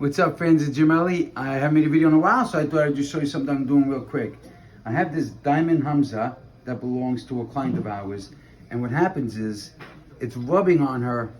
What's up, friends? It's Gemelli. I haven't made a video in a while, so I thought I'd just show you something I'm doing real quick. I have this diamond hamsa that belongs to a client of ours, and what happens is it's rubbing on her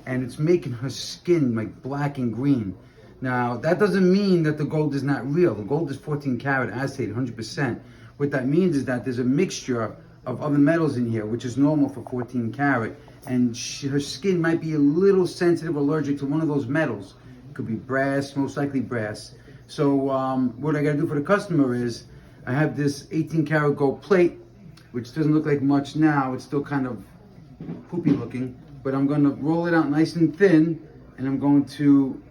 and it's making her skin like black and green. Now, that doesn't mean that the gold is not real. The gold is 14 karat acetate, 100%. What that means is that there's a mixture of other metals in here, which is normal for 14 karat, and her skin might be a little sensitive, allergic to one of those metals. Could be brass, most likely brass. So what I gotta do for the customer is, I have this 18 karat gold plate, which doesn't look like much now. It's still kind of poopy looking, but I'm gonna roll it out nice and thin, and I'm going to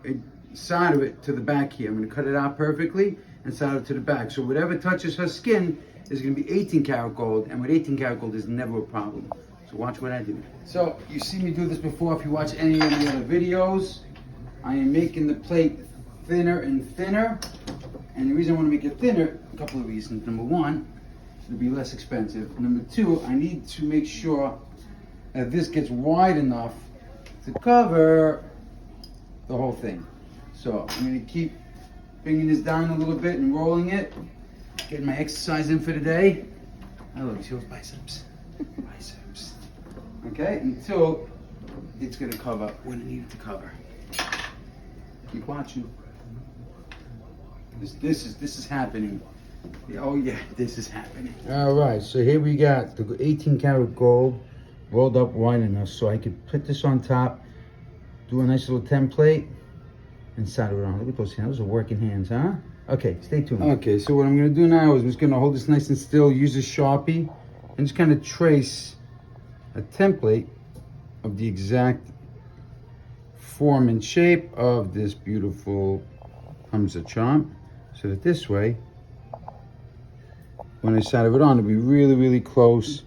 solder it to the back here. I'm gonna cut it out perfectly and solder it to the back. So whatever touches her skin is gonna be 18 karat gold, and with 18 karat gold is never a problem. So watch what I do. So you see me do this before if you watch any of the other videos. I am making the plate thinner and thinner, and the reason I want to make it thinner, a couple of reasons. Number one, it'll be less expensive. Number two, I need to make sure that this gets wide enough to cover the whole thing. So I'm going to keep bringing this down a little bit and rolling it, getting my exercise in for the day. Oh, look, see those biceps. Biceps. Okay, until it's going to cover what it needed to cover. Keep watching. This is happening. Oh yeah, this is happening. All right, so here we got the 18 karat gold rolled up wide enough so I could put this on top, do a nice little template, and solder it on. Look at those hands. Those are working hands, huh? Okay, stay tuned. Okay, so what I'm gonna do now is I'm just gonna hold this nice and still, use a Sharpie, and just kind of trace a template of the exact form and shape of this beautiful hamsa charm, so that this way, when I solder it on, it'll be really, really close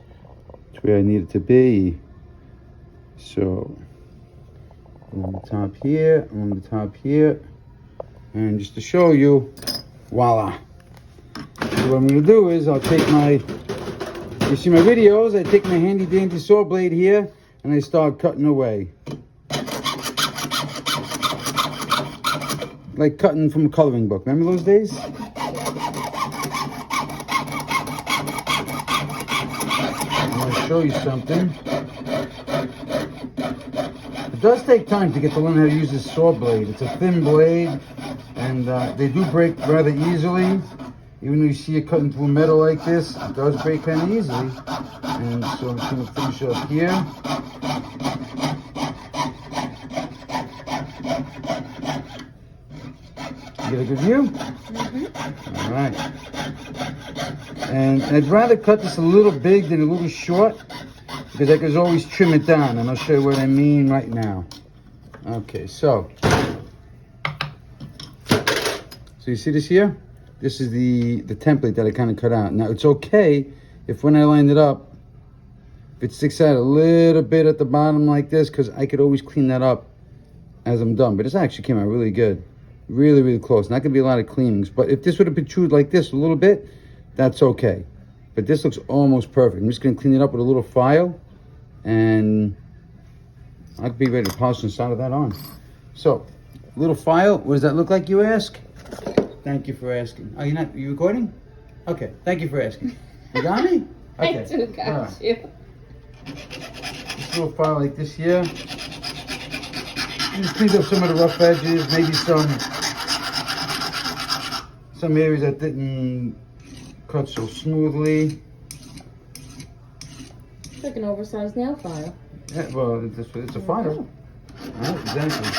to where I need it to be. So, along the top here, along the top here, and just to show you, voila. So what I'm gonna do is I'll take my, you see my videos, I take my handy dandy saw blade here, and I start cutting away. Like cutting from a coloring book. Remember those days? I'm going to show you something. It does take time to get to learn how to use this saw blade. It's a thin blade, and they do break rather easily. Even though you see it cutting through metal like this, it does break kind of easily. And so I'm just going to finish up here. Get a good view? Mm-hmm. All right. And I'd rather cut this a little big than a little short, because I can always trim it down, and I'll show you what I mean right now. Okay, so you see this here? This is the template that I kind of cut out. Now it's okay if when I line it up, if it sticks out a little bit at the bottom like this, because I could always clean that up as I'm done. But this actually came out really good. Really, really close. Not gonna be a lot of cleanings, but if this would have protruded like this a little bit, that's okay. But this looks almost perfect. I'm just gonna clean it up with a little file, and I'll be ready to polish and solder that on. So, little file. What does that look like, you ask? Thank you for asking. Oh, you recording? Okay. Thank you for asking. You got me? Okay. I do got you. This little file like this here. Just cleaned up some of the rough edges, maybe some areas that didn't cut so smoothly. It's like an oversized nail file. Yeah, well, it's a file. Right, exactly.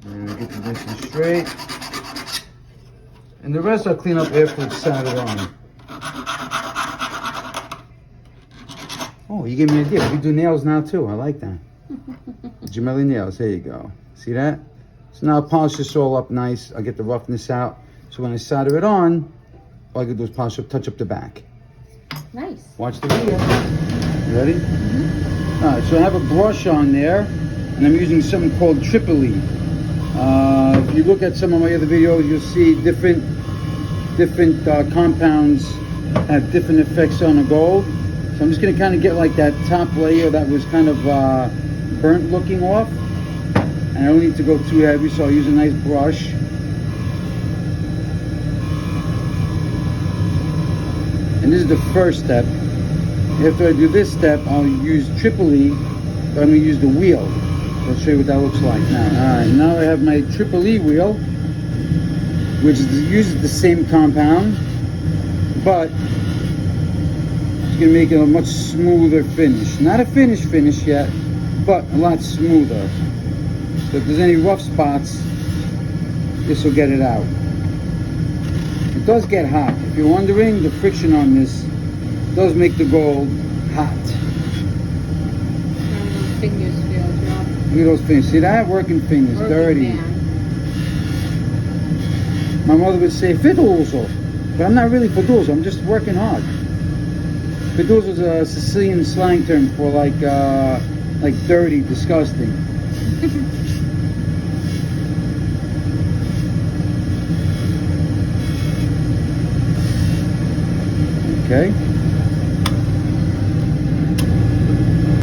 And get this nice and straight. And the rest I'll clean up after it's soldered on. Oh, you gave me an idea. We can do nails now too. I like that. Gemelli nails, there you go. See that? So now I'll polish this all up nice. I'll get the roughness out. So when I solder it on, all I can do is polish up, touch up the back. Nice. Watch the video. You ready? Mm-hmm. All right, so I have a brush on there, and I'm using something called Tripoli. If you look at some of my other videos, you'll see different compounds have different effects on the gold. So I'm just going to kind of get like that top layer that was kind of burnt looking off. And I don't need to go too heavy, so I'll use a nice brush. And this is the first step. After I do this step, I'll use triple E, but I'm going to use the wheel. I'll show you what that looks like now. Alright, now I have my triple E wheel, which uses the same compound, but it's going to make it a much smoother finish. Not a finish yet, but a lot smoother. So if there's any rough spots, this will get it out. It does get hot. If you're wondering, the friction on this does make the gold hot. Fingers feel dry. Look at those fingers. See that? Working fingers. Dirty. Man. My mother would say fiduso, but I'm not really fiduso. I'm just working hard. Fiduso is a Sicilian slang term for like dirty, disgusting. Okay.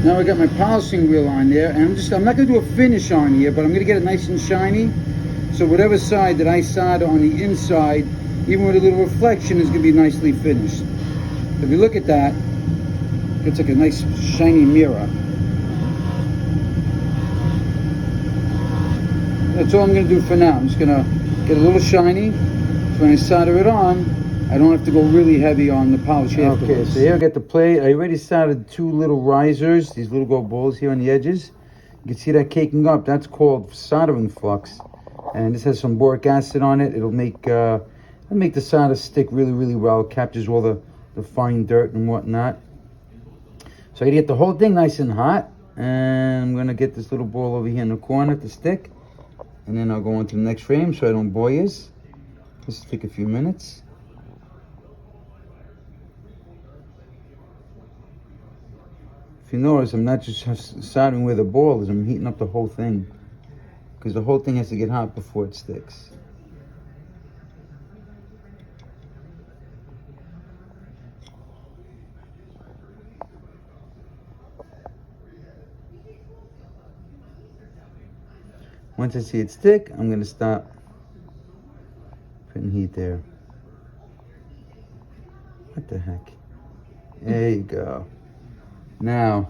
Now I got my polishing wheel on there, and I'm not gonna do a finish on here, but I'm gonna get it nice and shiny. So whatever side that I solder on the inside, even with a little reflection, is gonna be nicely finished. If you look at that, it's like a nice shiny mirror. That's all I'm gonna do for now. I'm just gonna get a little shiny, so when I solder it on, I don't have to go really heavy on the polish afterwards. Okay, so here I got the plate. I already soldered two little risers, these little gold balls here on the edges. You can see that caking up. That's called soldering flux. And this has some boric acid on it. It'll make the solder stick really, really well. It captures all the fine dirt and whatnot. So I gotta get the whole thing nice and hot. And I'm gonna get this little ball over here in the corner to stick. And then I'll go on to the next frame so I don't bore you. This will take a few minutes. If you notice, I'm not just soldering where the ball is, I'm heating up the whole thing. Because the whole thing has to get hot before it sticks. Once I see it stick, I'm going to stop putting heat there. What the heck? There you go. Now,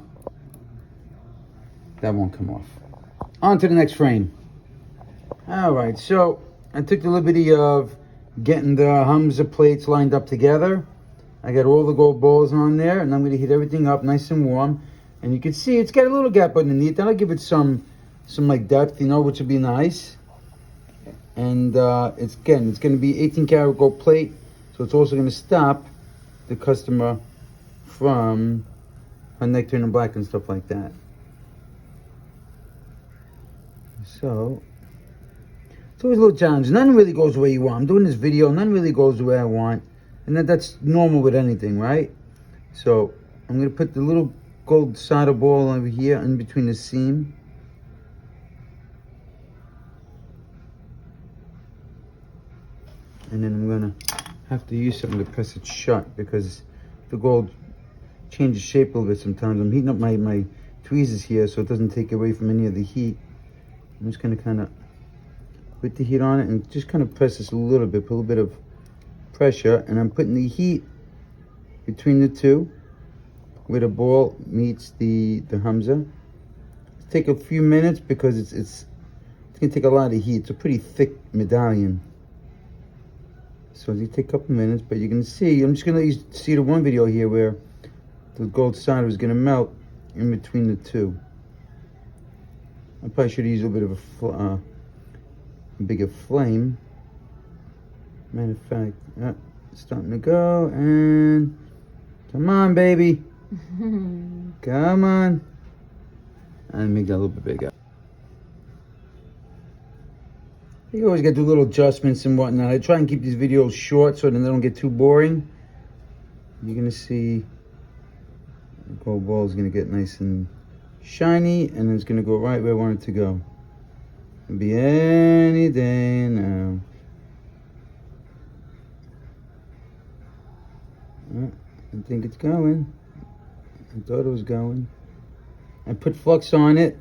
that won't come off. On to the next frame. Alright, so I took the liberty of getting the hamsa plates lined up together. I got all the gold balls on there, and I'm going to heat everything up nice and warm. And you can see it's got a little gap underneath. That'll give it some like depth, you know, which would be nice. And it's going to be 18 karat gold plate, so it's also going to stop the customer from her neck turning black and stuff like that. So it's always a little challenge. None really goes the way you want. I'm doing this video, none really goes the way I want, and that's normal with anything, right? So I'm going to put the little gold solder ball over here in between the seam. And then I'm gonna have to use something to press it shut because the gold changes shape a little bit sometimes. I'm heating up my tweezers here so it doesn't take away from any of the heat. I'm just gonna kind of put the heat on it and just kind of press this a little bit, put a little bit of pressure, and I'm putting the heat between the two where the ball meets the hamsa. It'll take a few minutes because it's gonna take a lot of heat. It's a pretty thick medallion. So it'll take a couple minutes, but you can see, I'm just gonna see the one video here where the gold solder is gonna melt in between the two. I probably should use a little bit of a bigger flame. Matter of fact, it's starting to go, and come on, baby. Come on. And make that a little bit bigger. You always got to do little adjustments and whatnot. I try and keep these videos short so that they don't get too boring. You're going to see the gold ball is going to get nice and shiny, and it's going to go right where I want it to go. It'll be any day now. I think it's going. I thought it was going. I put flux on it.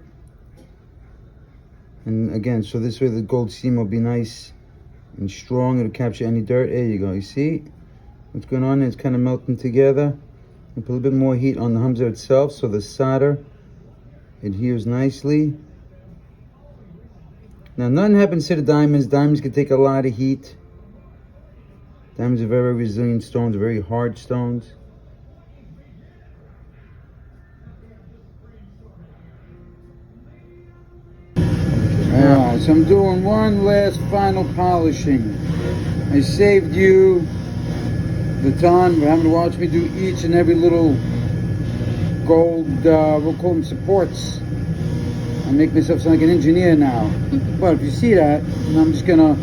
And again, so this way the gold seam will be nice and strong. It'll capture any dirt. There you go. You see what's going on? It's kind of melting together. And put a little bit more heat on the hamsa itself so the solder adheres nicely. Now, nothing happens to the diamonds. Diamonds can take a lot of heat. Diamonds are very resilient stones, very hard stones. Alright, so I'm doing one last final polishing. I saved you the time of having to watch me do each and every little gold, we'll call them supports. I make myself sound like an engineer now. But if you see that, then I'm just gonna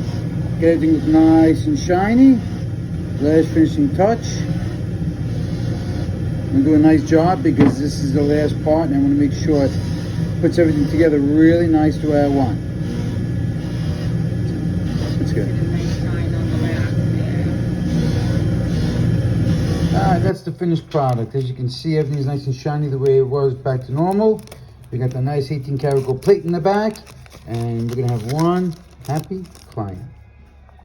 get everything look nice and shiny. Last finishing touch. I'm gonna do a nice job because this is the last part and I want to make sure it puts everything together really nice the way I want. That's good. Alright, that's the finished product. As you can see, everything's nice and shiny the way it was back to normal. We got the nice 18 karat gold plate in the back, and we're gonna have one happy client.